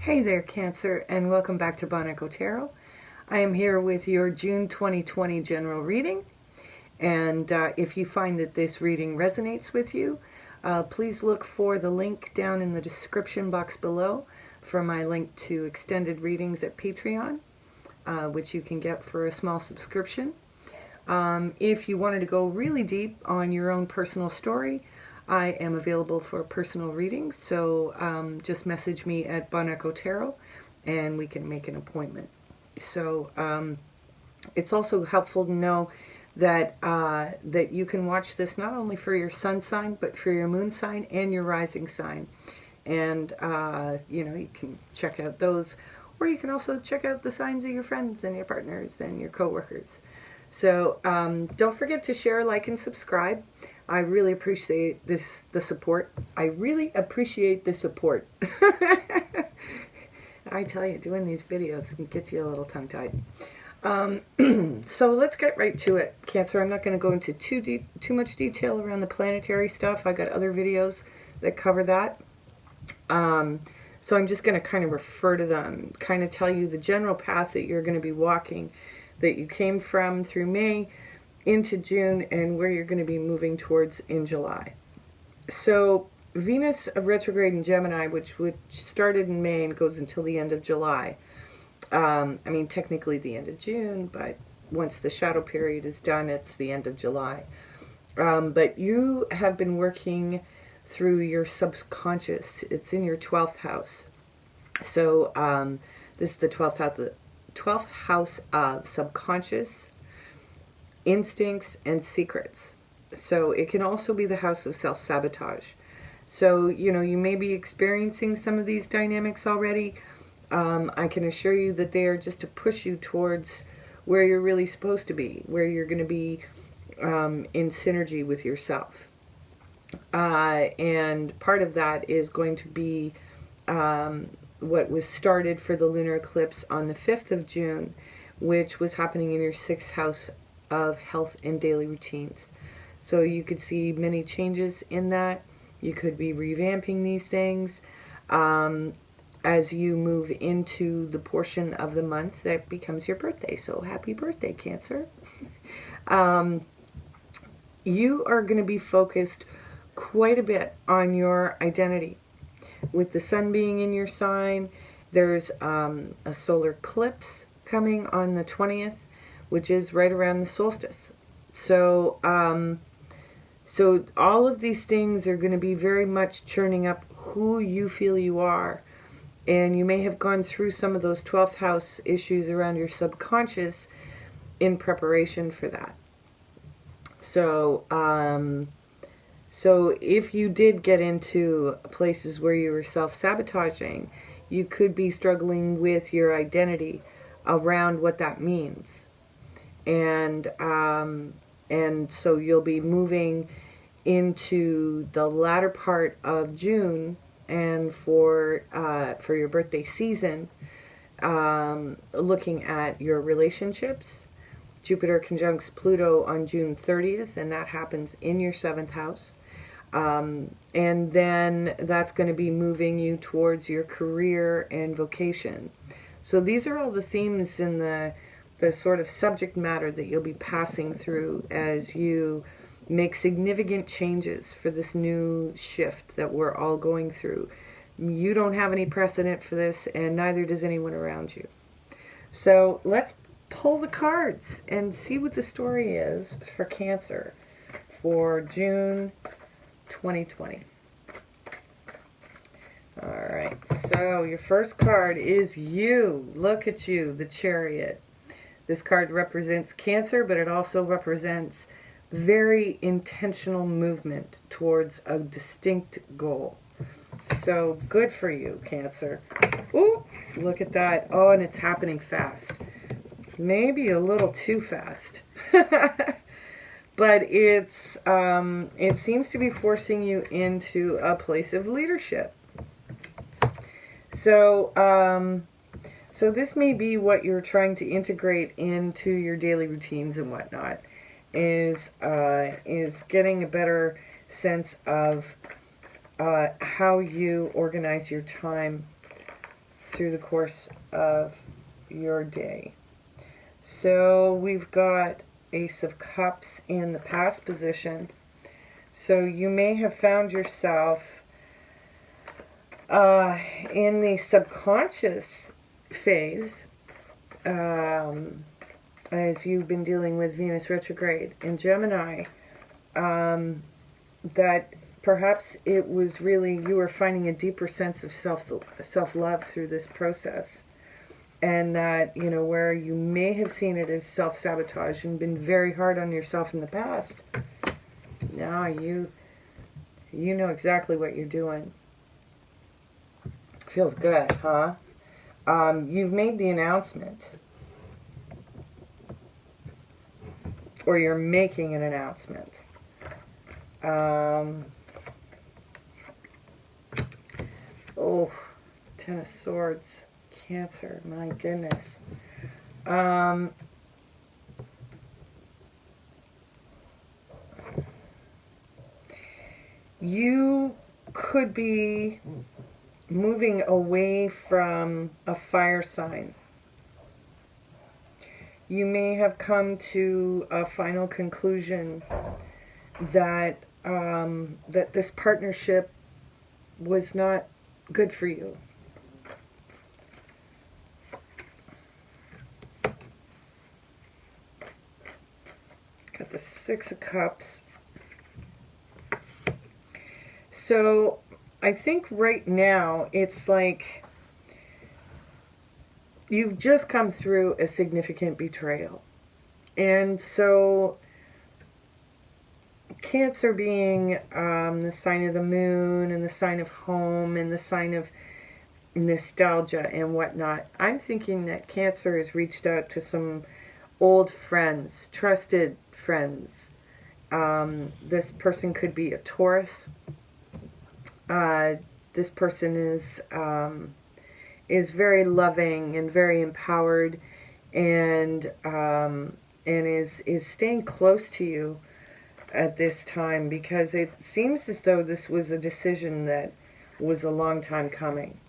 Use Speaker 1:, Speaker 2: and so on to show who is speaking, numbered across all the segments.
Speaker 1: Hey there, Cancer, and welcome back to Bon-Echo Tarot. I am here with your June 2020 general reading, and if you find that this reading resonates with you, please look for the link down in the description box below for my link to extended readings at Patreon, which you can get for a small subscription. If you wanted to go really deep on your own personal story, I am available for personal readings, so just message me at Bon-Echo Tarot and we can make an appointment. So it's also helpful to know that that you can watch this not only for your sun sign, but for your moon sign and your rising sign. And you know, you can check out those, or you can also check out the signs of your friends and your partners and your coworkers. So don't forget to share, like, and subscribe. I really appreciate the support. I really appreciate the support. I tell you, doing these videos gets you a little tongue-tied. So let's get right to it, Cancer. I'm not going to go into too much detail around the planetary stuff. I got other videos that cover that. So I'm just going to kind of refer to them, kind of tell you the general path that you're going to be walking, that you came from through May into June, and where you're going to be moving towards in July. So Venus retrograde in Gemini, which started in May and goes until the end of July. I mean, technically the end of June, but once the shadow period is done, it's the end of July. But you have been working through your subconscious. It's in your 12th house. So this is the 12th house of subconscious, instincts, and secrets. So it can also be the house of self-sabotage. So, you know, you may be experiencing some of these dynamics already. I can assure you that they are just to push you towards where you're really supposed to be, where you're going to be in synergy with yourself. And part of that is going to be what was started for the lunar eclipse on the 5th of June, which was happening in your 6th house of health and daily routines. So you could see many changes in that. You could be revamping these things as you move into the portion of the month that becomes your birthday. So happy birthday, Cancer. You are going to be focused quite a bit on your identity. With the sun being in your sign, there's a solar eclipse coming on the 20th, which is right around the solstice. So, so all of these things are going to be very much churning up who you feel you are. And you may have gone through some of those 12th house issues around your subconscious in preparation for that. So, so if you did get into places where you were self-sabotaging, you could be struggling with your identity around what that means. And so you'll be moving into the latter part of June, and for your birthday season, looking at your relationships. Jupiter conjuncts Pluto on June 30th, and that happens in your 7th house. And then that's going to be moving you towards your career and vocation. So these are all the themes in the sort of subject matter that you'll be passing through as you make significant changes for this new shift that we're all going through. You don't have any precedent for this, and neither does anyone around you. So let's pull the cards and see what the story is for Cancer for June 2020. All right, so your first card is you. Look at you, the Chariot. This card represents Cancer, but it also represents very intentional movement towards a distinct goal. So good for you, Cancer. Ooh, look at that. Oh, and it's happening fast. Maybe a little too fast. But it's it seems to be forcing you into a place of leadership. So so this may be what you're trying to integrate into your daily routines and whatnot. is getting a better sense of how you organize your time through the course of your day. So we've got Ace of Cups in the past position. So you may have found yourself in the subconscious phase as you've been dealing with Venus retrograde in Gemini, that perhaps it was really you were finding a deeper sense of self-love through this process. And that, you know, where you may have seen it as self-sabotage and been very hard on yourself in the past, now you know exactly what you're doing. Feels good, huh? You've made the announcement. Or you're making an announcement. Oh, Ten of Swords. Cancer, my goodness. You could be moving away from a fire sign. You may have come to a final conclusion that that this partnership was not good for you. Got the Six of Cups. So I think right now it's like you've just come through a significant betrayal. And so Cancer being the sign of the moon and the sign of home and the sign of nostalgia and whatnot, I'm thinking that Cancer has reached out to some old friends, trusted friends. This person could be a Taurus. This person is very loving and very empowered, and is staying close to you at this time, because it seems as though this was a decision that was a long time coming.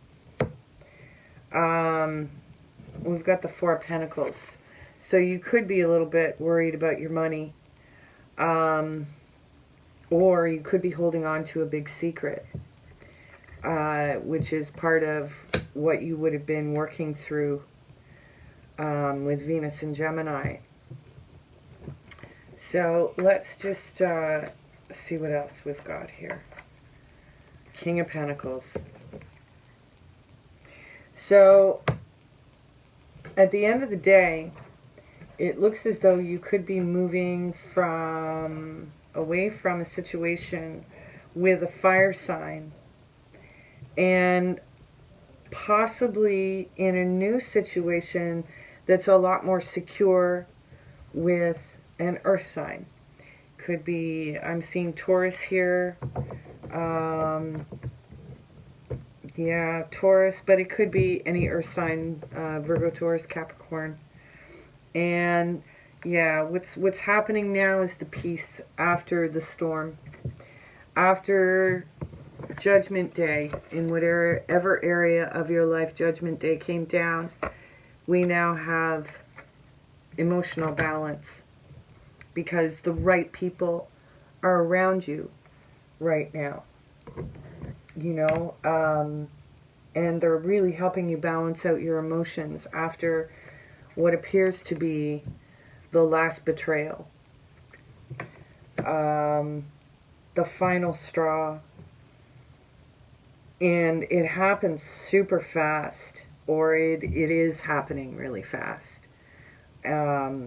Speaker 1: We've got the Four of Pentacles. So you could be a little bit worried about your money. Or you could be holding on to a big secret, which is part of what you would have been working through with Venus and Gemini. So let's just see what else we've got here. King of Pentacles. So at the end of the day, it looks as though you could be moving away from a situation with a fire sign and possibly in a new situation that's a lot more secure with an earth sign. Could be, I'm seeing Taurus here. Yeah, Taurus, but it could be any earth sign, Virgo, Taurus, Capricorn. And yeah, what's happening now is the peace after the storm. After Judgment Day, in whatever area of your life Judgment Day came down, we now have emotional balance, because the right people are around you right now. You know, and they're really helping you balance out your emotions after what appears to be the last betrayal. The final straw. And it happens super fast, or it is happening really fast. But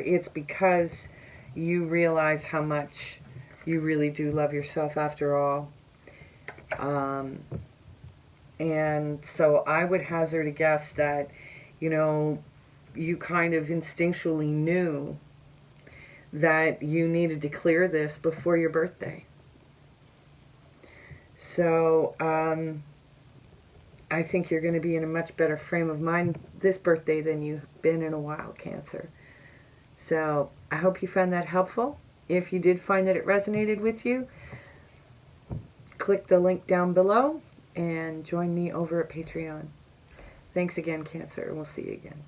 Speaker 1: it's because you realize how much you really do love yourself after all. And so I would hazard a guess that, you know, you kind of instinctually knew that you needed to clear this before your birthday. So I think you're going to be in a much better frame of mind this birthday than you've been in a while, Cancer. So I hope you found that helpful. If you did find that it resonated with you, click the link down below and join me over at Patreon. Thanks again, Cancer, and we'll see you again.